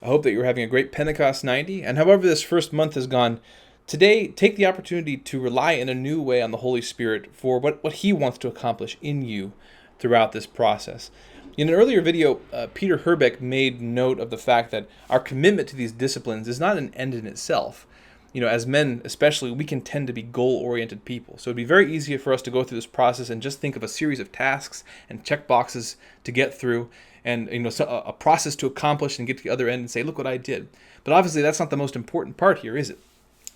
I hope that you're having a great Pentecost 90. And however this first month has gone, today take the opportunity to rely in a new way on the Holy Spirit for what He wants to accomplish in you throughout this process. In an earlier video, Peter Herbeck made note of the fact that our commitment to these disciplines is not an end in itself. As men especially, we can tend to be goal-oriented people. So it'd be very easy for us to go through this process and just think of a series of tasks and check boxes to get through and a process to accomplish and get to the other end and say, look what I did. But obviously that's not the most important part here, is it?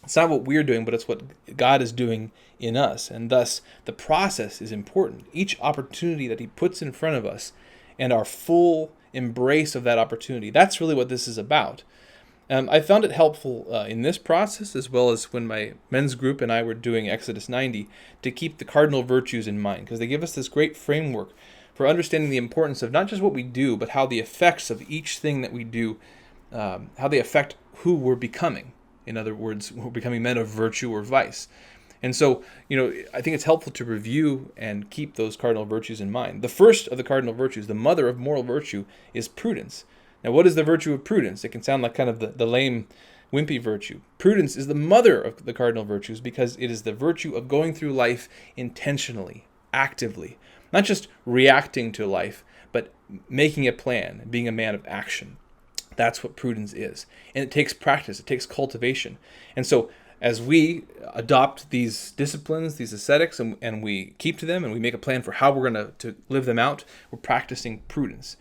It's not what we're doing, but it's what God is doing in us. And thus, the process is important. Each opportunity that He puts in front of us and our full embrace of that opportunity, that's really what this is about. I found it helpful in this process, as well as when my men's group and I were doing Exodus 90, to keep the cardinal virtues in mind, because they give us this great framework for understanding the importance of not just what we do, but how the effects of each thing that we do, how they affect who we're becoming. In other words, we're becoming men of virtue or vice. And so, I think it's helpful to review and keep those cardinal virtues in mind. The first of the cardinal virtues, the mother of moral virtue, is prudence. Now, what is the virtue of prudence? It can sound like kind of the lame, wimpy virtue. Prudence is the mother of the cardinal virtues because it is the virtue of going through life intentionally, actively. Not just reacting to life, but making a plan, being a man of action. That's what prudence is. And it takes practice, it takes cultivation. And so as we adopt these disciplines, these ascetics, and we keep to them and we make a plan for how we're going to live them out, we're practicing prudence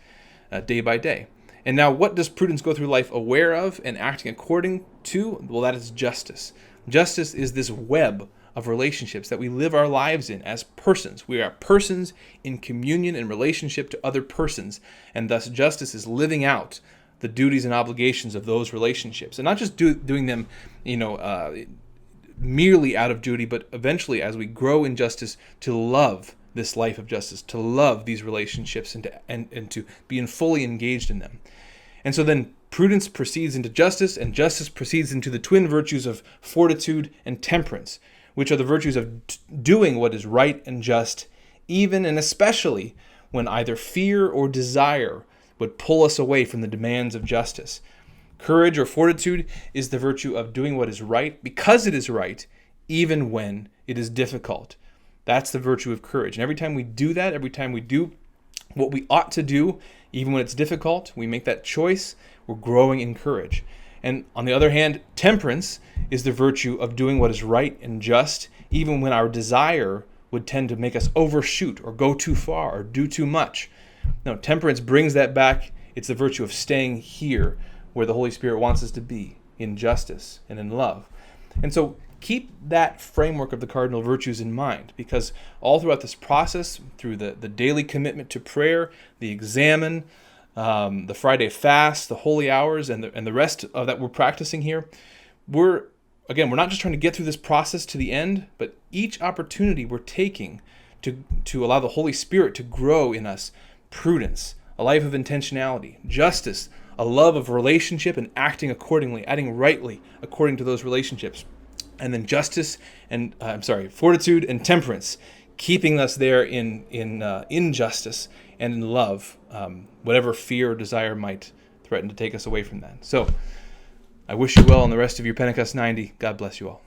day by day. And now, what does prudence go through life aware of and acting according to? Well, that is justice. Justice is this web of relationships that we live our lives in as persons. We are persons in communion and relationship to other persons, and thus justice is living out the duties and obligations of those relationships, and not just doing them, merely out of duty, but eventually, as we grow in justice, to love this life of justice, to love these relationships, and to be fully engaged in them. And so then prudence proceeds into justice, and justice proceeds into the twin virtues of fortitude and temperance, which are the virtues of doing what is right and just, even and especially when either fear or desire would pull us away from the demands of justice. Courage or fortitude is the virtue of doing what is right because it is right, even when it is difficult. That's the virtue of courage. And every time we do that, every time we do what we ought to do, even when it's difficult, we make that choice, we're growing in courage. And on the other hand, temperance is the virtue of doing what is right and just, even when our desire would tend to make us overshoot or go too far or do too much. No, temperance brings that back. It's the virtue of staying here where the Holy Spirit wants us to be, in justice and in love. And so keep that framework of the cardinal virtues in mind, because all throughout this process, through the daily commitment to prayer, the examen, the Friday fast, the holy hours, and the rest of that we're practicing here, we're not just trying to get through this process to the end, but each opportunity we're taking to allow the Holy Spirit to grow in us prudence, a life of intentionality, justice, a love of relationship and acting accordingly, acting rightly according to those relationships. And then fortitude and temperance, keeping us there in justice and in love, whatever fear or desire might threaten to take us away from that. So I wish you well on the rest of your Pentecost 90. God bless you all.